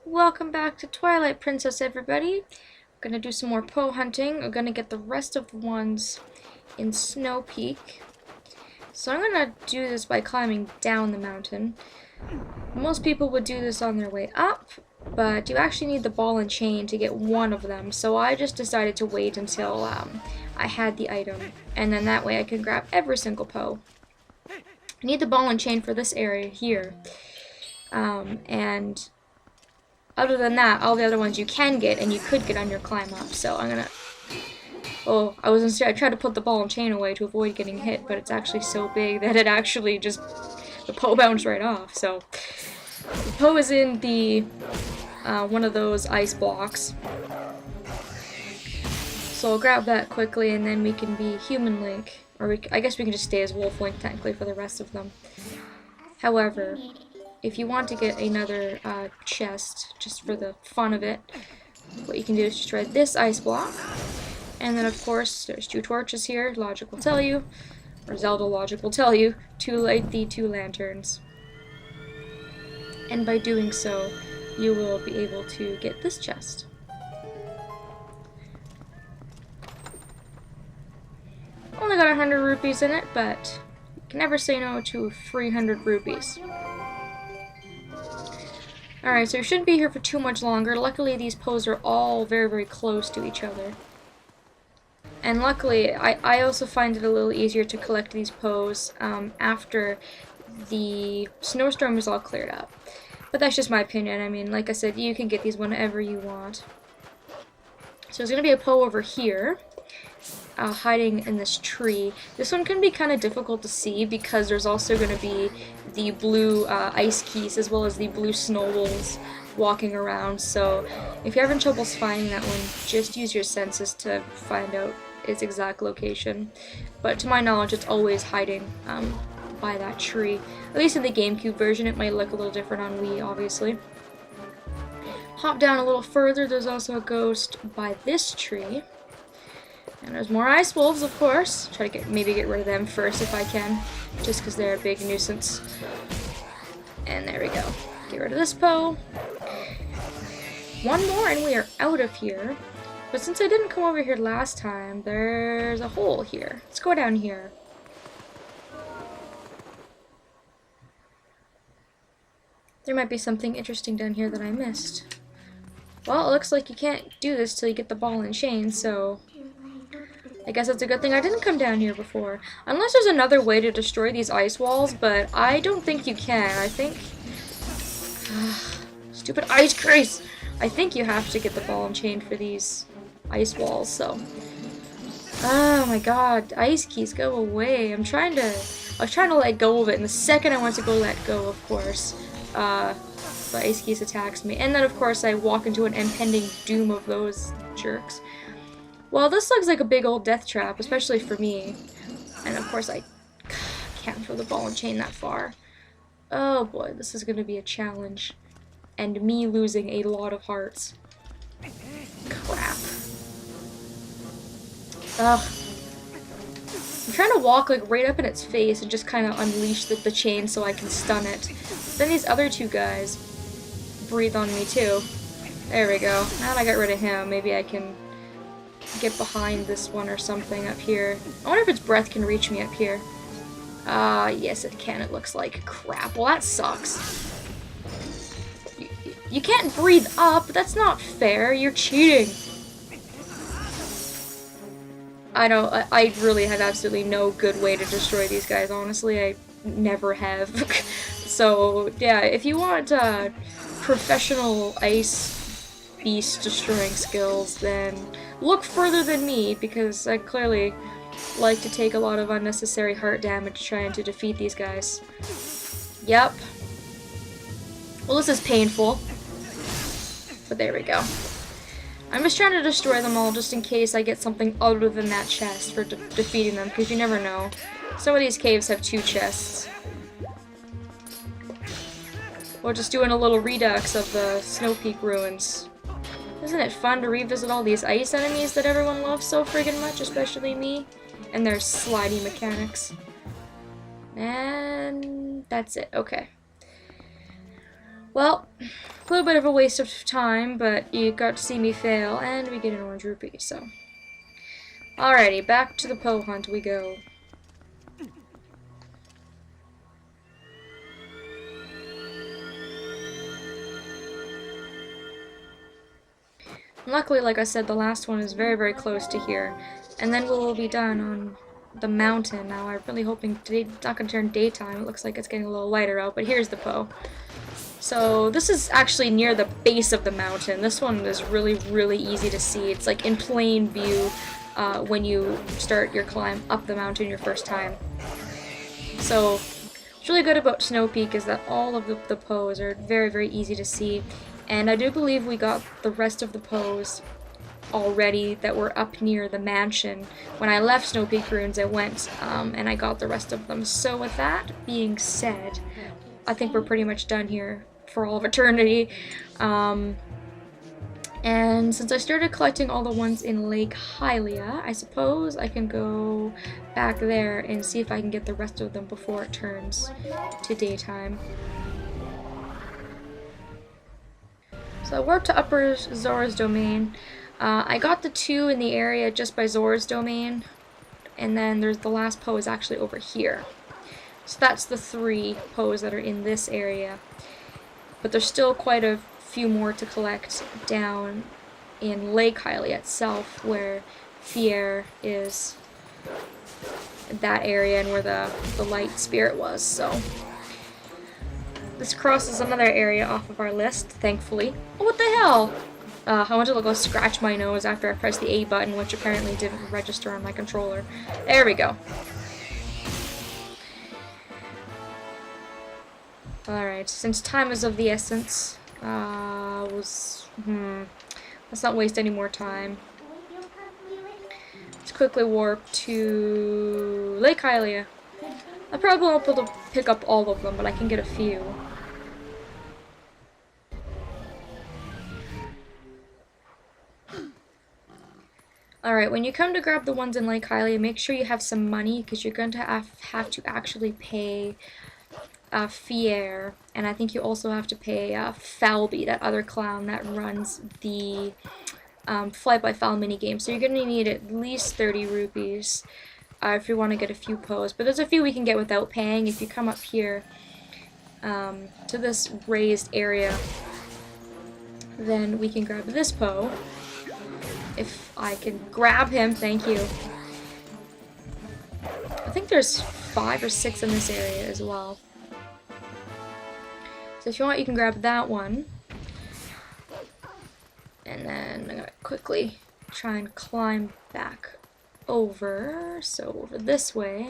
Welcome back to Twilight Princess, everybody. We're gonna do some more Poe hunting. We're gonna get the rest of the ones in Snow Peak. So I'm gonna do this by climbing down the mountain. Most people would do this on their way up, but you actually need the ball and chain to get one of them. So I just decided to wait until I had the item, and then that way I can grab every single Poe. I need the ball and chain for this area here, and other than that, all the other ones you can get and you could get on your climb up. So I'm gonna. Oh, I tried to put the ball and chain away to avoid getting hit, but it's actually so big that it actually just the Poe bounced right off. So the Poe is in the one of those ice blocks. So I'll grab that quickly, and then we can be Human Link, or I guess we can just stay as Wolf Link technically for the rest of them. However, if you want to get another chest, just for the fun of it, what you can do is just try this ice block. And then, of course, there's two torches here, logic will tell you, or Zelda logic will tell you, to light the two lanterns. And by doing so, you will be able to get this chest. Only got 100 rupees in it, but you can never say no to 300 rupees. Alright, so we shouldn't be here for too much longer. Luckily, these Poes are all very, very close to each other. And luckily, I also find it a little easier to collect these Poes after the snowstorm is all cleared up. But that's just my opinion. I mean, like I said, you can get these whenever you want. So there's going to be a Poe over here, hiding in this tree. This one can be kind of difficult to see because there's also going to be the blue ice keys as well as the blue snowballs walking around. So if you're having troubles finding that one, just use your senses to find out its exact location. But to my knowledge, it's always hiding by that tree. At least in the GameCube version, it might look a little different on Wii, obviously. Hop down a little further, there's also a ghost by this tree. And there's more ice wolves, of course. Try to maybe get rid of them first if I can, just because they're a big nuisance. And there we go. Get rid of this Poe. One more and we are out of here. But since I didn't come over here last time, there's a hole here. Let's go down here. There might be something interesting down here that I missed. Well, it looks like you can't do this till you get the ball and chain, so I guess it's a good thing I didn't come down here before. Unless there's another way to destroy these ice walls, but I don't think you can. I think... stupid ice crease! I think you have to get the ball and chain for these ice walls, so... Oh my god, ice keys, go away. I was trying to let go of it, and the second I went to go let go, of course, the ice keys attacks me. And then, of course, I walk into an impending doom of those jerks. Well, this looks like a big old death trap, especially for me. And of course I can't throw the ball and chain that far. Oh boy, this is going to be a challenge. And me losing a lot of hearts. Crap. Ugh. I'm trying to walk like right up in its face and just kind of unleash the chain so I can stun it. Then these other two guys breathe on me too. There we go. Now that I got rid of him, maybe I can get behind this one or something up here. I wonder if its breath can reach me up here. Yes it can, it looks like. Crap, well that sucks. You can't breathe up, that's not fair, you're cheating. I know, I really have absolutely no good way to destroy these guys, honestly, I never have. So, yeah, if you want professional ice beast destroying skills, then look further than me, because I clearly like to take a lot of unnecessary heart damage trying to defeat these guys. Yep. Well, this is painful. But there we go. I'm just trying to destroy them all just in case I get something other than that chest for defeating them, because you never know. Some of these caves have two chests. We're just doing a little redux of the Snow Peak ruins. Isn't it fun to revisit all these ice enemies that everyone loves so friggin' much, especially me? And their slidey mechanics. And that's it. Okay. Well, a little bit of a waste of time, but you got to see me fail, and we get an orange rupee, so. Alrighty, back to the Poe hunt we go. Luckily, like I said, the last one is very, very close to here. And then we'll be done on the mountain. Now, I'm really hoping today it's not going to turn daytime. It looks like it's getting a little lighter out, but here's the Poe. So this is actually near the base of the mountain. This one is really, really easy to see. It's like in plain view when you start your climb up the mountain your first time. So what's really good about Snow Peak is that all of the Poes are very, very easy to see. And I do believe we got the rest of the Poes already that were up near the mansion. When I left Snow Peak Ruins, I went and I got the rest of them. So with that being said, I think we're pretty much done here for all of eternity. And since I started collecting all the ones in Lake Hylia, I suppose I can go back there and see if I can get the rest of them before it turns to daytime. So I warped to Upper Zora's Domain. I got the 2 in the area just by Zora's Domain, and then there's the last Poe is actually over here. So that's the 3 Poes that are in this area. But there's still quite a few more to collect down in Lake Hylia itself, where Fier is that area and where the light spirit was. So this crosses another area off of our list, thankfully. Oh, what the hell? I went to go scratch my nose after I pressed the A button, which apparently didn't register on my controller. There we go. Alright, since time is of the essence, let's not waste any more time. Let's quickly warp to Lake Hylia. I probably won't be able to pick up all of them, but I can get a few. Alright, when you come to grab the ones in Lake Hylia, make sure you have some money, because you're going to have to actually pay Fier, and I think you also have to pay Falby, that other clown that runs the Flight by Fowl minigame. So you're going to need at least 30 rupees if you want to get a few Poes. But there's a few we can get without paying. If you come up here to this raised area, then we can grab this Poe. If I can grab him, thank you. I think there's 5 or 6 in this area as well. So if you want, you can grab that one. And then I'm going to quickly try and climb back over. So over this way.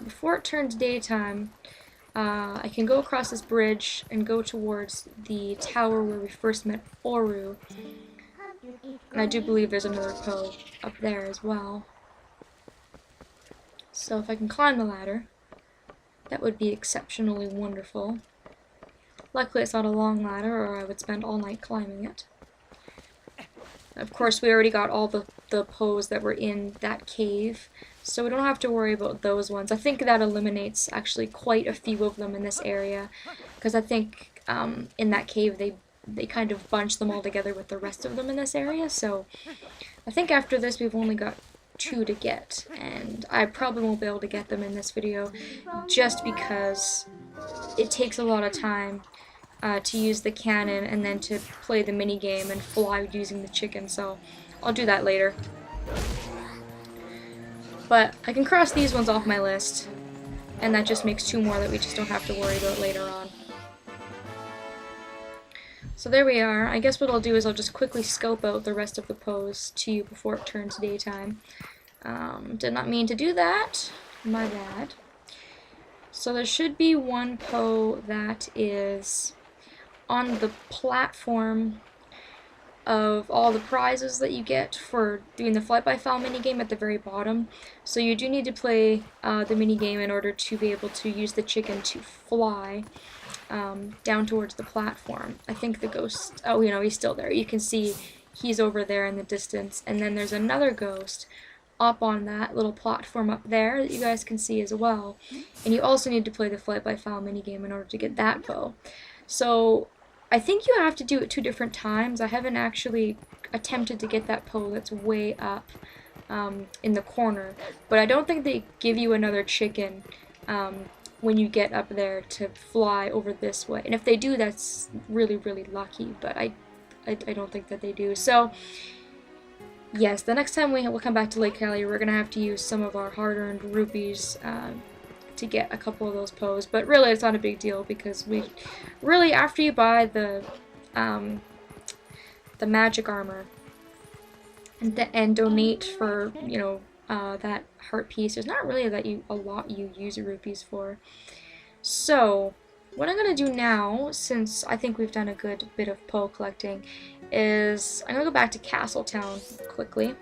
Before it turns daytime, I can go across this bridge and go towards the tower where we first met Oru. And I do believe there's another Poe up there as well. So if I can climb the ladder, that would be exceptionally wonderful. Luckily it's not a long ladder, or I would spend all night climbing it. Of course, we already got all the Poes that were in that cave, so we don't have to worry about those ones. I think that eliminates actually quite a few of them in this area, because I think in that cave they kind of bunched them all together with the rest of them in this area, so I think after this we've only got 2 to get, and I probably won't be able to get them in this video just because it takes a lot of time to use the cannon and then to play the minigame and fly using the chicken, so I'll do that later. But I can cross these ones off my list, and that just makes 2 more that we just don't have to worry about later on. So there we are. I guess what I'll do is I'll just quickly scope out the rest of the Poes to you before it turns daytime. Did not mean to do that. My bad. So there should be one Poe that is on the platform of all the prizes that you get for doing the Flight by Fowl minigame at the very bottom. So you do need to play the minigame in order to be able to use the chicken to fly down towards the platform. I think the ghost, oh, you know, he's still there. You can see he's over there in the distance. And then there's another ghost up on that little platform up there that you guys can see as well. And you also need to play the Flight by Fowl minigame in order to get that Poe. So I think you have to do it 2 different times. I haven't actually attempted to get that pose that's way up in the corner, but I don't think they give you another chicken when you get up there to fly over this way. And if they do, that's really, really lucky, but I don't think that they do. So yes, the next time we'll come back to Lake Cali, we're gonna have to use some of our hard-earned rupees to get a couple of those poes, but really it's not a big deal because we really, after you buy the magic armor and donate for, you know, that heart piece, there's not really a lot you use rupees for. So what I'm gonna do now, since I think we've done a good bit of poe collecting, is I'm gonna go back to Castletown quickly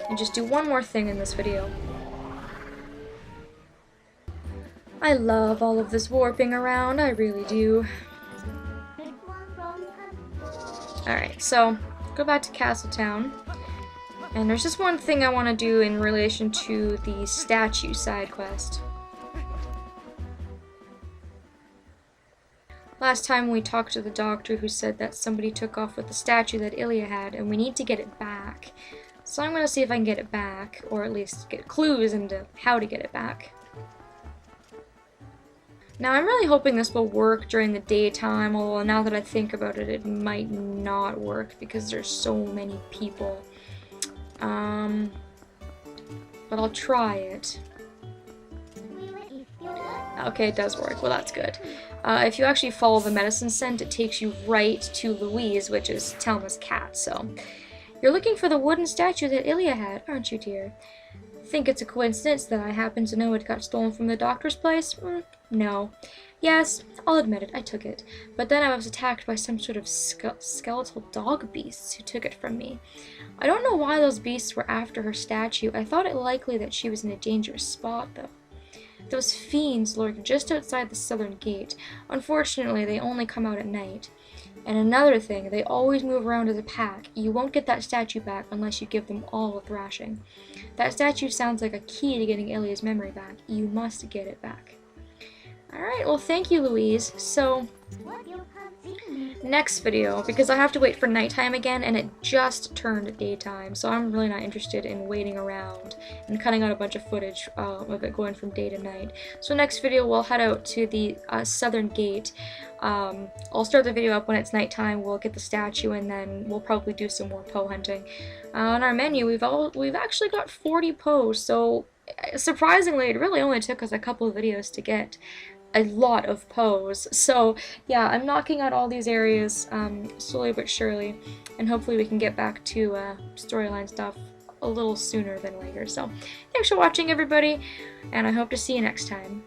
and just do one more thing in this video. I love all of this warping around, I really do. Alright, so go back to Castletown, and there's just one thing I want to do in relation to the statue side quest. Last time we talked to the doctor who said that somebody took off with the statue that Ilya had, and we need to get it back. So I'm going to see if I can get it back, or at least get clues into how to get it back. Now I'm really hoping this will work during the daytime, although now that I think about it, it might not work because there's so many people. But I'll try it. Okay, it does work. Well, that's good. If you actually follow the medicine scent, it takes you right to Louise, which is Telma's cat, so. You're looking for the wooden statue that Ilya had, aren't you, dear? Think it's a coincidence that I happen to know it got stolen from the doctor's place? No. Yes, I'll admit it, I took it. But then I was attacked by some sort of skeletal dog beasts who took it from me. I don't know why those beasts were after her statue. I thought it likely that she was in a dangerous spot, though. Those fiends lurk just outside the southern gate. Unfortunately, they only come out at night. And another thing, they always move around as a pack. You won't get that statue back unless you give them all a thrashing. That statue sounds like a key to getting Ilya's memory back. You must get it back. Alright, well thank you, Louise. So, next video, because I have to wait for nighttime again, and it just turned daytime, so I'm really not interested in waiting around and cutting out a bunch of footage of it going from day to night. So next video, we'll head out to the southern gate. I'll start the video up when it's nighttime, we'll get the statue, and then we'll probably do some more poe hunting. On our menu, we've actually got 40 poes, so surprisingly, it really only took us a couple of videos to get a lot of poes. So yeah, I'm knocking out all these areas slowly but surely, and hopefully we can get back to storyline stuff a little sooner than later. So thanks for watching, everybody, and I hope to see you next time.